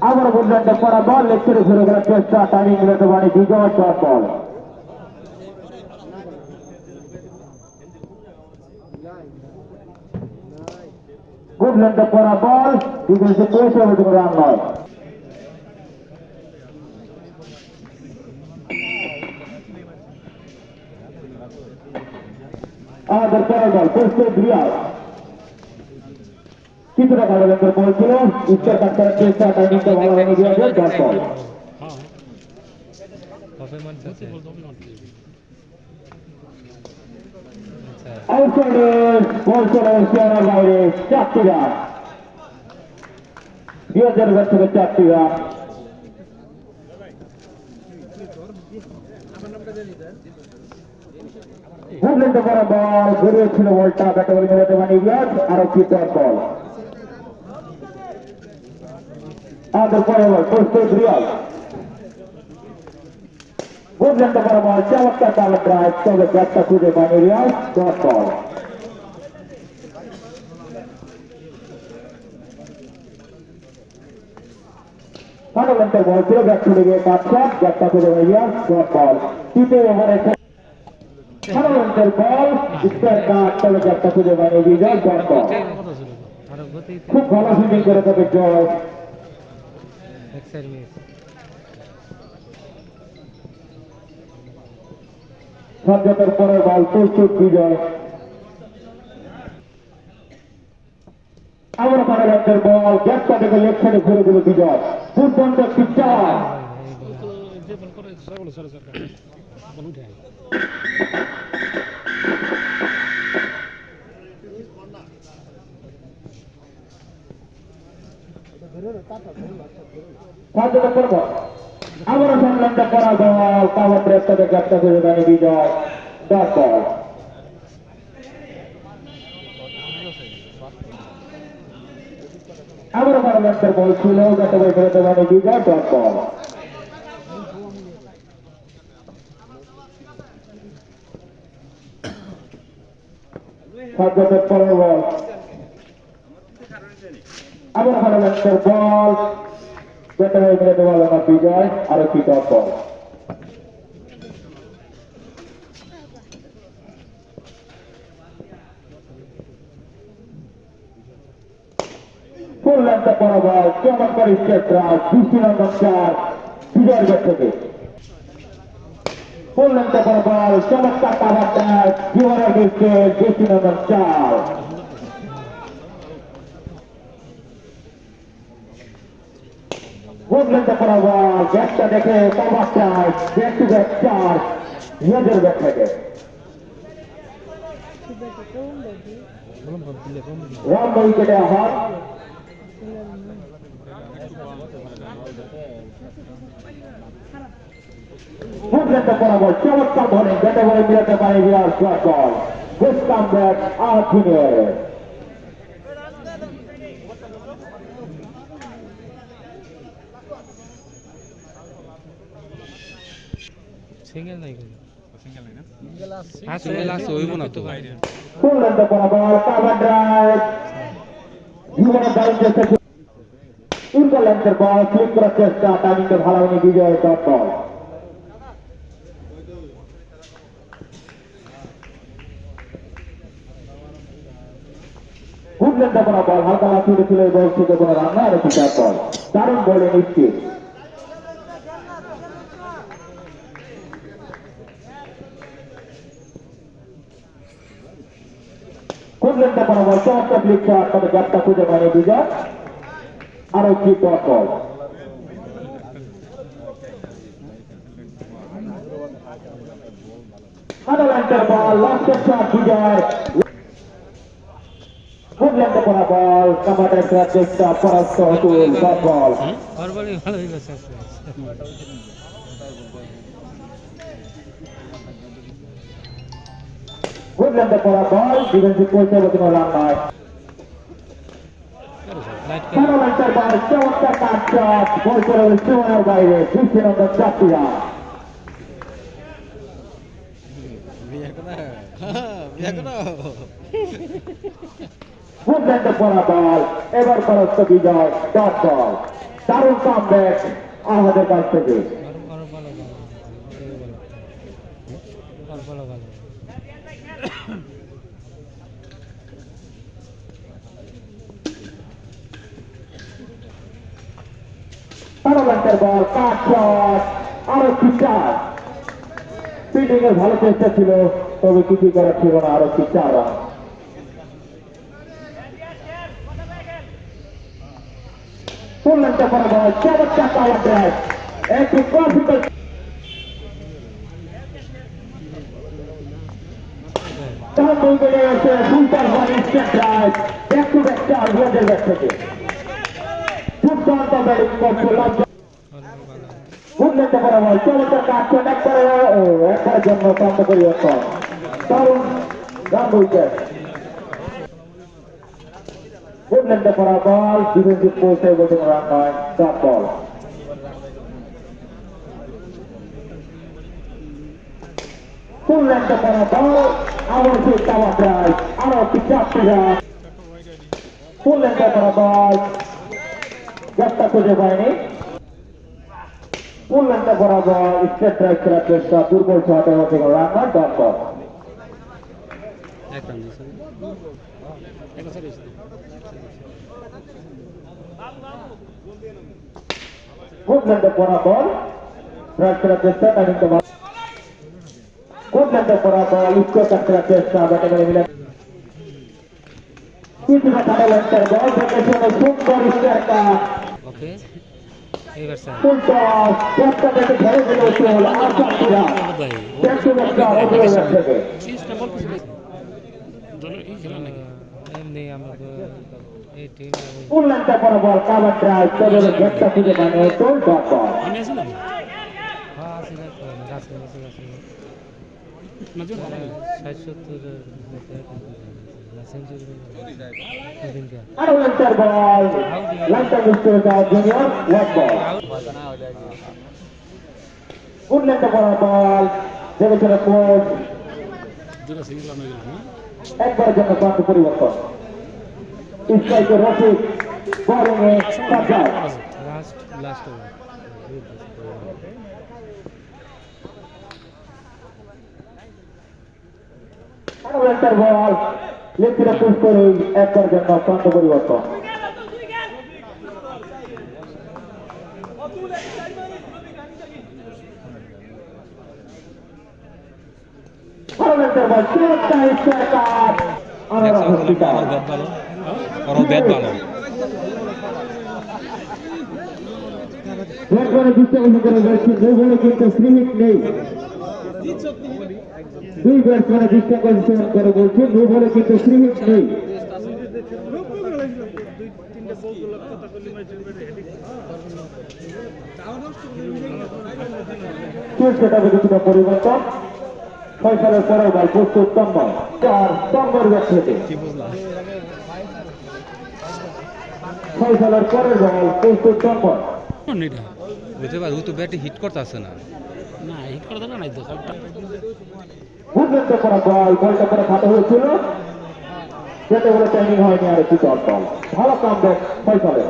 আবার বললেন পরা বল লেগের ঘুরে ঘুরে চেষ্টা টাইমিং নিতে পারে বিজয় শট বল বললেন পরা বল ডিফেন্সে পৌঁছে রান নয় আমাদের পরের বল প্রস্তুত রিয়াজ কিছুটা ভালো লেগের বল ছিল উত্তর কাটার চেষ্টা টাইমিংটা ভালো হয়নি রিয়াজের ডট বল আউটসাইডে বল চলে সীমানার বাইরে 4টি রান রিয়াজের ব্যাট থেকে 4টি রান বুঝলেন পরা বল ঘুরিয়েছিল বলটা ব্যাটে বলে মেলাতে পারে রিয়াজ আরো কি ডট বল আমাদের পরের বল প্রস্তুত রিয়াজ বুঝলেন পরা বল চমৎকার কালো ড্রাইভ তবে ব্যাটটা খুঁজে পায়নি রিয়াজ ডট বল ফান্ডামেন্টাল বল ছিল ব্যাট ছুটে গিয়ে কাটছে ব্যাটটা খুঁজে পায় রিয়াজ ডট বল তৃতীয় ওভারে ফান্ডামেন্টাল বল স্কোয়ার কাট তবে ব্যাটটা খুঁজে পায়নি বিজয় ডট বল খুব ভালো ফিল্ডিং করে তবে জয় সাজ্জাদের পরের বল প্রস্তুত বিজয় আবার ফান্ডামেন্টাল বল ব্যাটটা থেকে লেগ সাইডে ঘুরে দিল বিজয় দুর্দান্ত একটি চার সাজ্জাদের পরের বল আবারও সংলগ্ন করা বল কাভার ব্রেক থেকে ব্যাটটা ঘুরে দেয়নি বিজয় ডট বল আবারও ফান্ডামেন্টাল বল ছিল ব্যাটে বল ঘুরে দেয়নি বিজয় ডট বল সাজ্জাদের পরের বল আবার ফান্ডামেন্টাল বল ব্যাটে বল ঘুরে দেওয়া হলো না বিজয় আরো কি ডট বল ফুল লেন্থে পড়া বল চমৎকার স্টেট রান 20 নম্বর 4 বিজয়ের ব্যাট থেকে ফুল লেন্থে পড়া বল চমৎকার কাভার ড্রাইভ বিজয়ের দিচ্ছে 20 নম্বর 4 ফুল লেন্থে পড়া বল ব্যাটটা দেখে cover drive back to back 4 বিজয়ের ব্যাট থেকে রান উইকেটে আহার বুঝলেন পড়া বল চমৎকার ধরে ব্যাটে বলে মিলাতে পারে বিরাট শট বল গুড কামব্যাক আর্থিনের সিঙ্গেল নাই সিঙ্গেল আছে হইব না তো বুঝলেন পড়া বল কাভার ড্রাইভ জীবনের দারুণ চেষ্টা ইম্পলেন্টের বল ক্লিক করার চেষ্টা টাইমিংটা ভালো হয়নি বিজয়ের ডট বল বুঝলেন পড়া বল হালকা লাফ ছিল এই বল থেকে কোনো রান না আর একটি ডট বল দারুণ বলে নিশ্চিত বুঝলেন পড়া বল চমৎকার ক্লিক শট তবে গ্যাপটা খুঁজে পায়নি বিজয় আরো কি ডট বল ফান্ডামেন্টাল বল লাস্টের শট বিজয় বুঝলেন পড়া বল কামাটের চেষ্টা পরাস্ত হতুল ডট বল বুঝলেন পড়া বল ডিফেন্সিভ পৌঁছে কোনো রান নয় ফান্ডামেন্টাল বল চমৎকার কাট শট বল চলে গেল সীমানার বাইরে 20 নম্বর 4টি রান বুঝলেন পড়া বল এবার পরাস্ত বিজয় ডট বল দারুণ কামব্যাক আমাদের কাছ থেকে। আরো ভালো ভালো আরো ভালো ভালো টুর্নামেন্টের বল কাট শট, আরো চার। ফিল্ডিং এর ভালো চেষ্টা ছিল, তবে কিছু করার ছিল না, আরো 4 রান। টুর্নামেন্টে করা বল চমৎকার পাওয়ার ড্রাইভ, একটি classical super one instant drive, back to back 4 ওদের ব্যাট থেকে। দুর্দান্ত ব্যাটিং করছিলাম বুঝলেনটা করা বল চমৎকার কাজ একবারে একবারের জন্য প্রান্ত পরিবর্তন, দারুণ রান উইকেট। বুঝলেনটা করা বল ডিফেন্সিভ পোস্টে বসে রান নয়, ডট বল। বুঝলেনটা করা বল আবার সেই টাওয়ার ড্রাইভ, আরো 4 রান। বুঝলেনটা করা বল যাত্রা খুঁজে পায়নি। ফুললেনটা বরাবর স্টেট ড্রাইভ খেলার চেষ্টা, দুর্বল শট থেকে রান নয়, ডট বল। এক রান দিয়েছে এক সারি ফুললেনটা বরাবর ড্রাইভ খেলার চেষ্টা, টাইমিং তো ফুললেনটা বরাবর স্কোর খেলার চেষ্টা, ব্যাটে করে মিলে কিছুটা টাইলেন্টের বল থেকে সুন্দর স্কোর কাট। ওকে এবার স্যার ফুল টস ক্যাপ্টেন থেকে ধরে দিল চল আর চারটিরা ভাই ব্যাক টু ব্যাক ওদের ব্যাট থেকে। চেষ্টা করতেছিল দলের এই খেলা নাকি এমনি আমরা তো এই টিম ফুললেনটা বরাবর কাভার ড্রাইভ তবে ব্যাটটা খুঁজে পায়নি, ডট বল। আমি আসলাম হ্যাঁ আসলে তো গাছে গাছে গাছে নজর 60-70 সেঞ্চুরি দিনকে আরো লেন্টার বল লাইনটা মিস করে দেওয়া জুনিয়র ওয়াট বল। ফুললেনটা বরাবর দেখেছিল কোচ যেটা সিরিজ রান হয়ে গেল একবারের জন্য প্রান্ত পরিবর্তন। স্ট্রাইকের রফিক বোলিং এ সাজ্জাদ। লাস্ট ওভার আরো লেন্টার বল লেফটে পুশ করে একবারের জন্য প্রান্ত পরিবর্তন। আরো লেন্টার বল চমৎকার স্কোর কাট, আরো হসপিটাল। ওর ব্যাট ভালো একবারে দৃষ্টিভঙ্গি করে রয়েছে, দুই বলে কিন্তু ফ্রি হিট নেই। দুই ব্যাটসম্যানের দৃষ্টি করে বলছে দুই বলে কিন্তু ফ্রি হিট নেই। সেটাতে কিছুটা পরিবর্তন। 6 সালের পরের বল প্রস্তুত তম্বর, 4 তম্বর ব্যাট থেকে। 6 সালের পরের বল প্রস্তুত তম্বর। বুঝতে পারো ও তো ব্যাটে হিট করতে আসে না না হিট করতে নাই তো বুঝলেনটা করা বল বলটা করে খাটো হয়েছিল, যেটা বলে টাইমিং হয়নি, আর একটু ডট বল। ভালো কামব্যাক 6 সালের।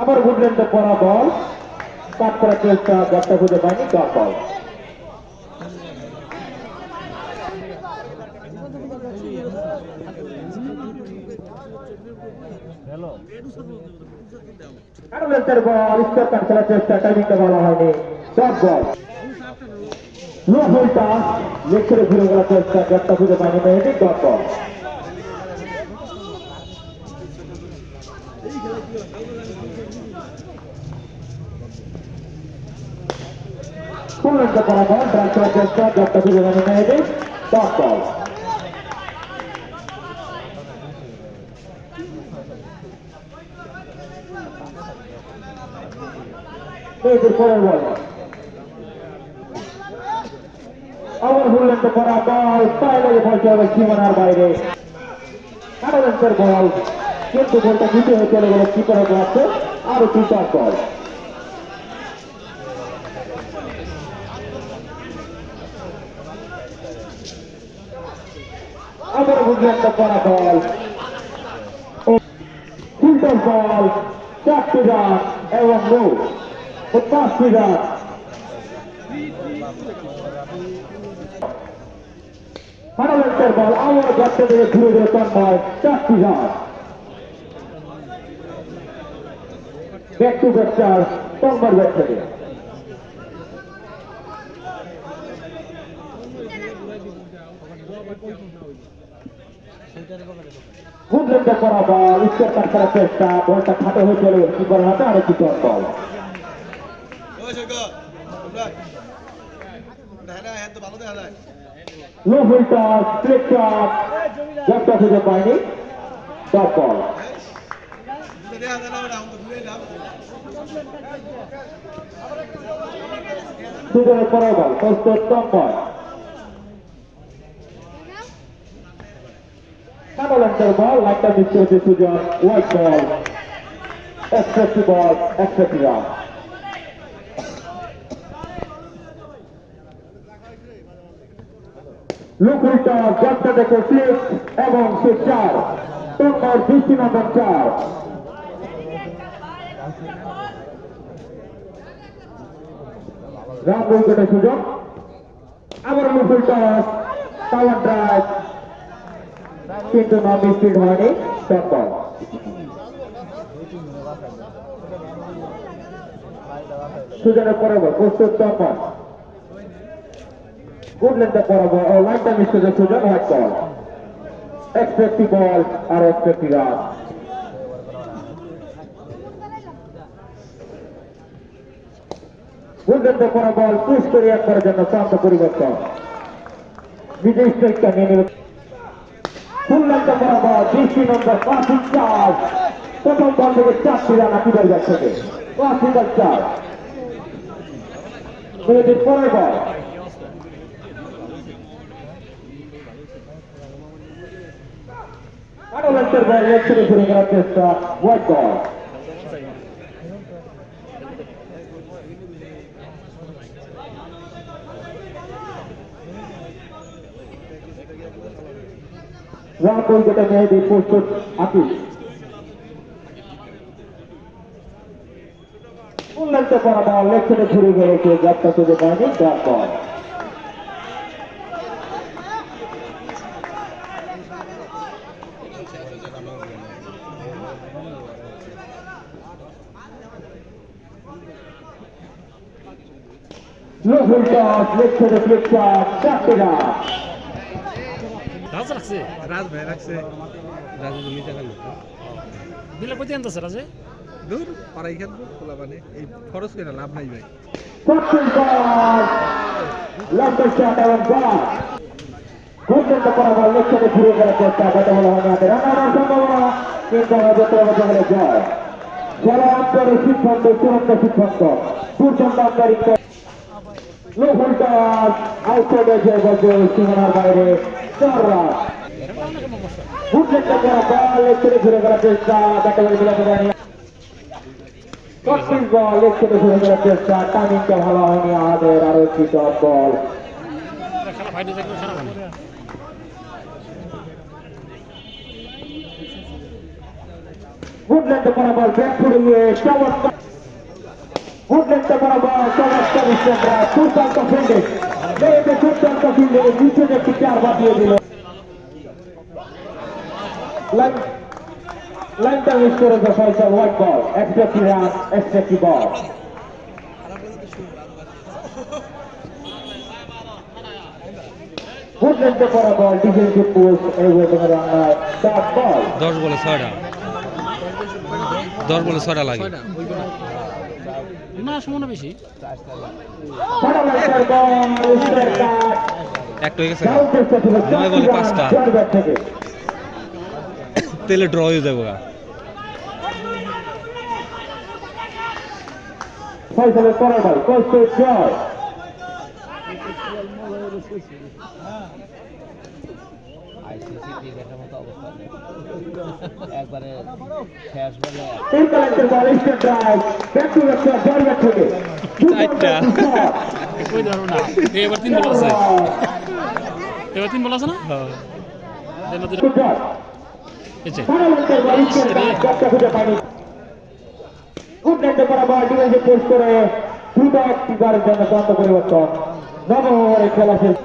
আবার বুঝলেনটা করা বল কাট করার চেষ্টা, ব্যাটটা খুঁজে পায়নি, ডট বল। আরলেন্টের বল স্কোর কাট খেলার চেষ্টা, টাইমিংটা ভালো হয়নি, ডট বল। লো বলটা লেগ করে ঘুরে গেলার চেষ্টা, ব্যাটটা খুঁজে পায়নি, মেহেদি, ডট বল। ফুললেনটা করা বল ড্রাইভ করার চেষ্টা, ব্যাটটা খুঁজে পায়নি, মেহেদি, ডট বল। মেহেদির পরের বল আবার ফুললেনটা করা বল পায়ে লেগে পৌঁছে হবে সীমানার বাইরে। আরলেন্টের বল কিন্তু বলটা নিচে হয়ে চলে গেল কিপারের কাছে, আরো 2 বল। আবার বুঝলেনটা করা বল বল 4টি রান এবং নো 5টি রান। হারালেন্সের বল আবার যাচ্ছে থেকে ঘুরে ঘুরে তন্ময় 4টি রান। ব্যাক টু ব্যাক চার তন্ময়ের ব্যাট থেকে। গুডল্যান্ডে করা বল স্কোর কাট করার চেষ্টা, বলটা খাটো হয়ে চলে কি করার হাতে আরেকটি ডট বল। লো ফুলটস স্ট্রেট শট, জবটা খুঁজে পায়নি, ডট বল। সুজনের পরের বল প্রস্তুত তন্ময়। হারালেন্সের বল লাইনটা মিস করেছে সুজন, হোয়াইট বল, এক্সট্রাক্টি বল, এক্সট্রাক্টি রান। লুকুলটা জবটা দেখে স্লিপ এবং সে 4 তন্ময়ের 20 নম্বর 4। রান উইকেটে সুযোগ, আবার লুকুলটা টাওয়ার ড্রাইভ কিন্তু নন স্পিড হয়নি, ডট বল। সুজনের পরে বল প্রস্তুত তন্ময়। গুডল্যান্ডে পরে বল ও লাইনটা মিস করেছে সুজন, হোয়াইট বল, এক্সট্রাক্টি বল আর এক্সট্রাক্টি রান। গুডল্যান্ডে পরে বল পুশ করে একবারের জন্য প্রান্ত পরিবর্তন, বিজয় স্ট্রাইকটা নিয়ে নেবে। গুডল্যান্ডে পরে বল 20 নম্বর 5 চার, প্রথম বল থেকে 4টি রান আকিবের ব্যাট থেকে, 5 4। মেয়েদের পরের বল হারালেন্সের বল লেগ থেকে শুরু করার চেষ্টা, হোয়াইট বল। রান উইকেটে মেহেদী প্রস্তুত আকিব। গুডল্যান্ডে পড়া বল লেগ থেকে ঘুরে গেছে, যাত্রা খুঁজে পায়নি, ডট বল। লো ফুলটস লেগ থেকে ফ্লিপ শট, 4টি রান। রাজ রাখছে, রাজ ভাই রাখছে, রাজু নিতে গেল দিলে কত আনতেছে রাজে? দূর পাড়াই খেলবো খোলা মানে এই খরচ করে লাভ নাই ভাই। Second ball, left shot এবং বল। গুডল্যান্ডে পড়া বল লেগ থেকে ঘুরে করার চেষ্টা, ব্যাটে বলা হয়নি হাতে, রান আনার সম্ভাবনা কিন্তু যত বলে জয়। জেলা আম্পায়ারের সিদ্ধান্ত চূড়ান্ত সিদ্ধান্ত, দুর্দান্ত আম্পায়ারিং। লো ফুলটস আউটসাইড এসে বলছে সীমানার বাইরে, 4 রান। গুডল্যান্ডে পড়া বল লেগ থেকে ঘুরে করার চেষ্টা, ব্যাটে বলে মিলাতে পারেনি। 25 বল লেগ থেকে ঘুরে করার চেষ্টা, টাইমিংটা ভালো হয়নি আমাদের, আরো একটি ডট বল। খেলা ফাইটে থাকলে খারাপ হবে। গুডল্যান্ডে পড়া বল ব্যাট করে নিয়ে চমৎকার, গুডল্যান্ডে পড়া বল চমৎকার স্ট্রাইকার, দুর্দান্ত ফিল্ডিং, মেয়েতে দুর্দান্ত ফিল্ডিং, নিচে একটি 4 বাঁধিয়ে দিল। লাইনটা মিস করেছে ফয়সাল, হোয়াইট বল, এক্সট্রাক্টি রান, এক্সট্রাক্টি বল। গুডল্যান্ডে পড়া বল ডিফেন্সিভ পুশ, এই ওয়েটিংয়ে রান নয়, ডট বল। 10 বলে 6টা, 10 বলে 6টা লাগে। না সময় বেশি হারালেন্সের বল স্ট্রাইকার, একটা হয়ে গেছে, ডাউন চেষ্টা ছিল, 9 বলে 5টা, জয়ের ব্যাট থেকে। তেলে ড্র হয়ে যাবে। ফয়সালের পরের বল প্রস্তুত জয়। একবারে শেষ বলে ইনকালেন্টের ball straight drive, back to back shot, জয়ের ব্যাট থেকে। 4টা। কই ধরো না, এবার 3 বল আছে, এবার 3 বল আছে না? হ্যাঁ। দেন না Good job. এসে টুর্নামেন্টের বল স্কোর কার্ড জটটা খুঁজে পায়নি উডল্যান্ডে বরাবর ডিফেন্সে পোস্ট করে দ্রুত একটি বারের জন্য প্রান্ত পরিবর্তন নবম ওভারে খেলা শেষ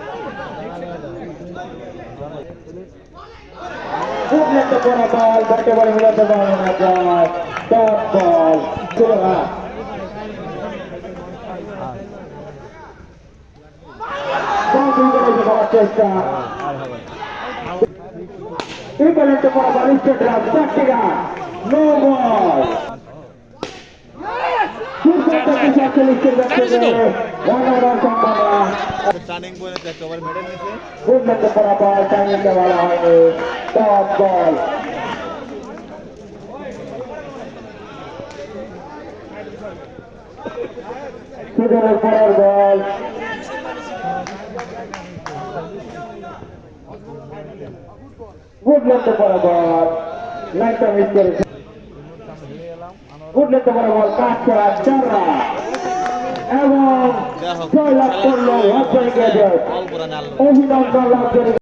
উডল্যান্ডে বরাবর ব্যাটে বলে মিলাতে পারে না যায় টপ বল চলে না চেষ্টা ট্রিপলেন্টে বরাবর স্টেট রান চারটি রান নো বল টার্নিং পয়েন্টে একটা ওভার মেডেল নিয়েছে উডল্যান্ডে বরাবর টাইমিং দেওয়া হয়নি টপ বল সুদূরের পরের বল উডল্যান্ডে বরাবর লাইনটা মিস করেছে উডল্যান্ডে বরাবর কাজ করা চাররা এবং জয়লাভ করলো অভিনন্দন লাভ করে